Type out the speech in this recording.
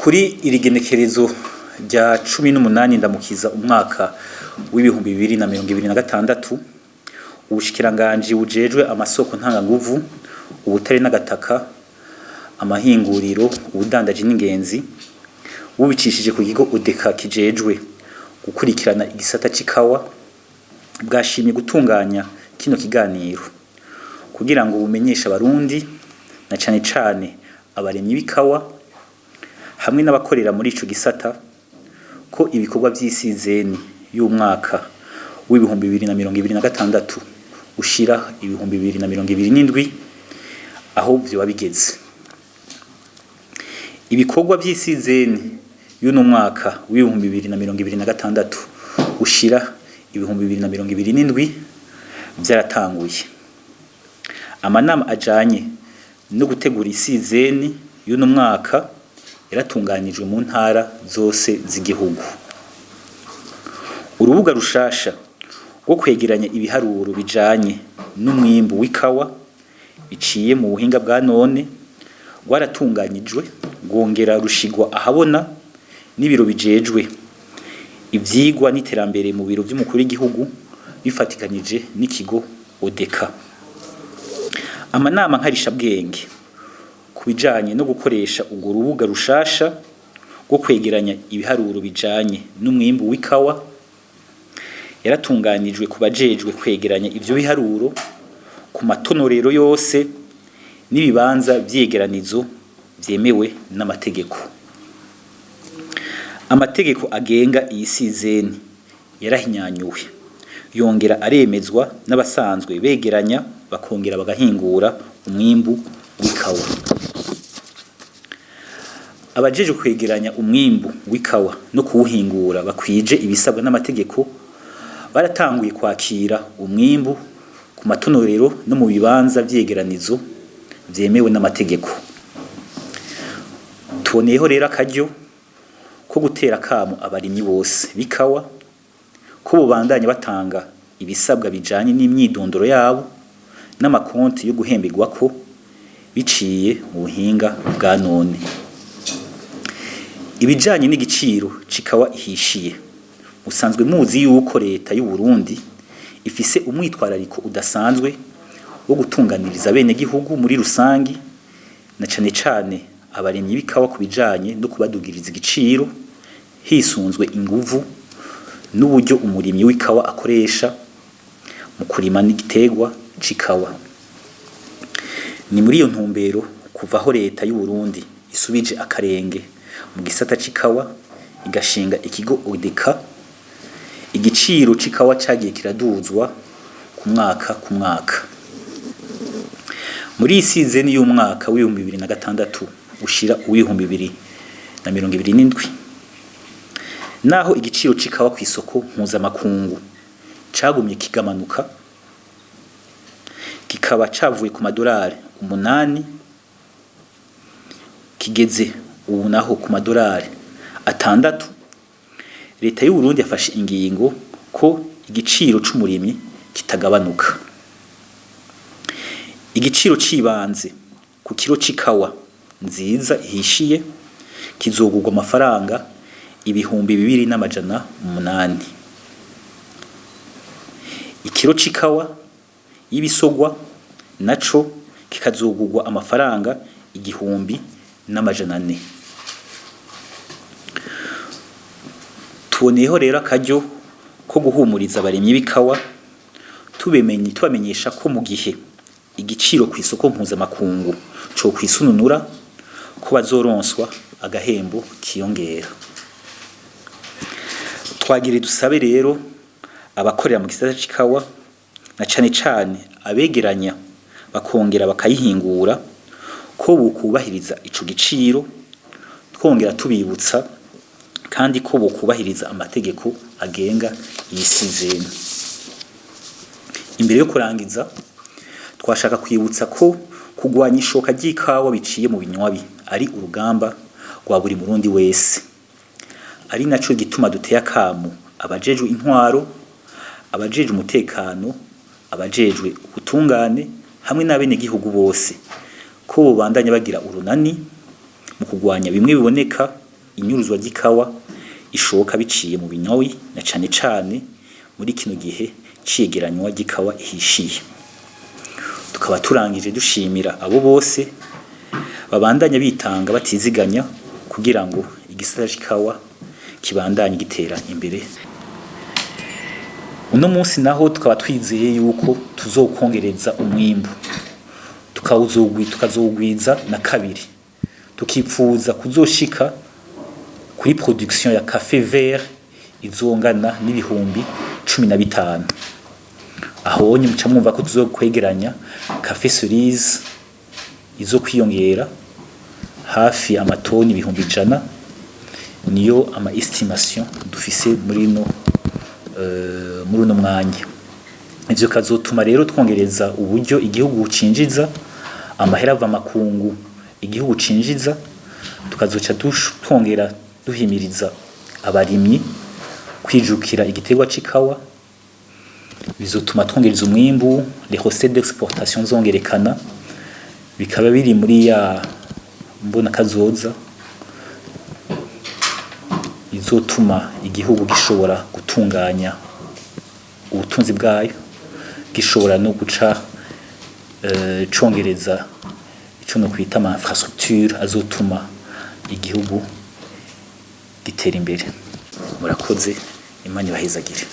Kuri iri genekerezo rya 18 ndamukiza umwaka w'ibihumbi 2026 ubushikiranganje bujejwe amasoko ntanganguvu ubutare n'agataka amahinguriro ubudandaji n'ingenzi bubicishije ku kigo odeka kijejwe gukurikirana igisata cikawa bwashimye gutunganya kino kiganiro kugira ngo bumenyeshe abarundi na cane cane abaremyi b'ikawa hamwe n'abakorera muri ico gisata ko ibikorwa vy'isizeni y'umwaka w'ibihumbi 2026 ushira ibihumbi 2027 aho vyo babigeze. Ibikorwa vy'isizeni y'uno mwaka w'ibihumbi 2026 ushira ibihumbi 2027 byaratanguye. Amanama ajanye no gutegura isizeni y'uno mwaka yaratunganijwe mu ntara zose z'igihugu. Urubuga rushasha rwo kwegeranya ibiharuro bijanye n'umwimbu w'ikawa biciye mu buhinga bwa none rwaratunganyijwe rwongera rushigwa ahabona n'ibiro bijejwe ivyigwa n'iterambere mu biro vy'umukuru w'igihugu bifatikanije n'ikigo odeka. Amanama nkarisha bwenge kubijanye no gukoresha urwo rubuga rushasha rwo kwegeranya ibiharuro bijanye n'umwimbu w'ikawa yaratunganijwe kubajejwe kwegeranya ivyo biharuro ku matonorero yose n'ibibanza vyegeranizo vyemewe n'amategeko. Amategeko agenga iyi sizeni yarahinyanyuwe yongera aremezwa n'abasanzwe begeranya bakongera bagahingura umwimbu w'ikawa. Abajeje kwegeranya umwimbu w'ikawa no kuwuhingura bakwije ibisabwa n'amategeko baratanguye kwakira umwimbu ku matonorero no mu bibanza vyegeranizo vyemewe n'amategeko. Tuboneyeho rero akaryo ko gutera kamo abarimyi bose b'ikawa ko bubandanya batanga ibisabwa bijanye n'imyidondoro yabo n'amakonti yo guhembegwa ko biciye mu buhinga bwa none. Ibijanye n'igiciro cikawa ihishiye usanzwe muzi yuko leta y'u Burundi ifise umwitwarariko udasanzwe wo gutunganiriza bene gihugu muri rusangi na cane cane abaremyi b'ikawa kubijanye no kubadugiriza igiciro hisunzwe inguvu n'uburyo umurimyi w'ikawa akoresha mu kurima n'igitegwa cikawa. Ni muri iyo ntumbero kuvaho leta y'u Burundi isubije akarenge mu gisata cikawa igashinga ikigo odeka igiciro cikawa cagiye kiraduzwa ku mwaka. Muri isizeni y'umwaka w'ibihumbi 2026 ushira uw'ibihumbi 2027 naho igiciro cikawa kw'isoko mpuzamakungu cagumye kigamanuka kikaba cavuye ku madolari 8 kigeze ubu naho ku madolari 6. Leta y'u Burundi yafashe ingingo ko igiciro c'umurimyi kitagabanuka. Igiciro cibanze ku kiro cikawa nziza ihishiye kizogurwa mafaranga ibihumbi 2,800. Ikiro cikawa y'ibisogwa naco kikazogurwa amafaranga 1,400. Tuboneyeho rero akaryo ko guhumuriza abaremyi b'ikawa tubamenyesha ko mu gihe igiciro kw'isoko mpuzamakungu co kwisununura ko bazoronswa agahembo kiyongera. Twagire dusabe rero abakorera mu gisata cikawa na cane cane abegeranya bakongera bakayihingura ko bukubahiriza ico giciro twongera tubibutsa kandi ko bukubahiriza amategeko agenga yisizeni. Imbere yo kurangiza twashaka kwibutsa ko kugwanya ishoka ry'ikawa biciye mu binywabi ari urugamba rwa buri murundi wese. Ari naco gituma duteye akamo abajejwe intwaro, abajejwe umutekano, abajejwe ubutungane hamwe n'abene gihugu bose ko bobandanya bagira urunani mu kugwanya bimwe biboneka inyuruzwa ry'ikawa ishoka biciye mu binyoyi na cane cane muri kino gihe ciyegeranywa ry'ikawa ihishiye. Tukaba turangije dushimira abo bose babandanya bitanga batiziganya kugira ngo igisata c'ikawa kibandanye gitera imbere. Uno munsi naho tukaba twizeye yuko tuzokongereza umwimbu tukazogwiza na kabiri, tukipfuza kuzoshika kuri production ya café vert izongana n'ibihumbi 15. Aho muca mwumva ko tuzokwegeranya café cerise izo kwiyongera hafi amatoni ibihumbi 100, niyo ama estimation dufise muri uno mwanya. Ivyo kazotuma rero twongereza uburyo igihugu cinjiza amahera ava makungu igihugu cinjiza, tukazoca twongera duhimiriza abarimyi kwijukira igiterwa c'ikawa, bizotuma twongereza umwimbu, les recettes d'exportation zongerekana, bikaba biri muri ya mbona kazoza izotuma igihugu gishobora gutunganya ubutunzi bwayo, gishobora no guca congereza ico no kwita ama infrastructure azotuma igihugu gitera imbere. Murakoze, Imana ibahezagire.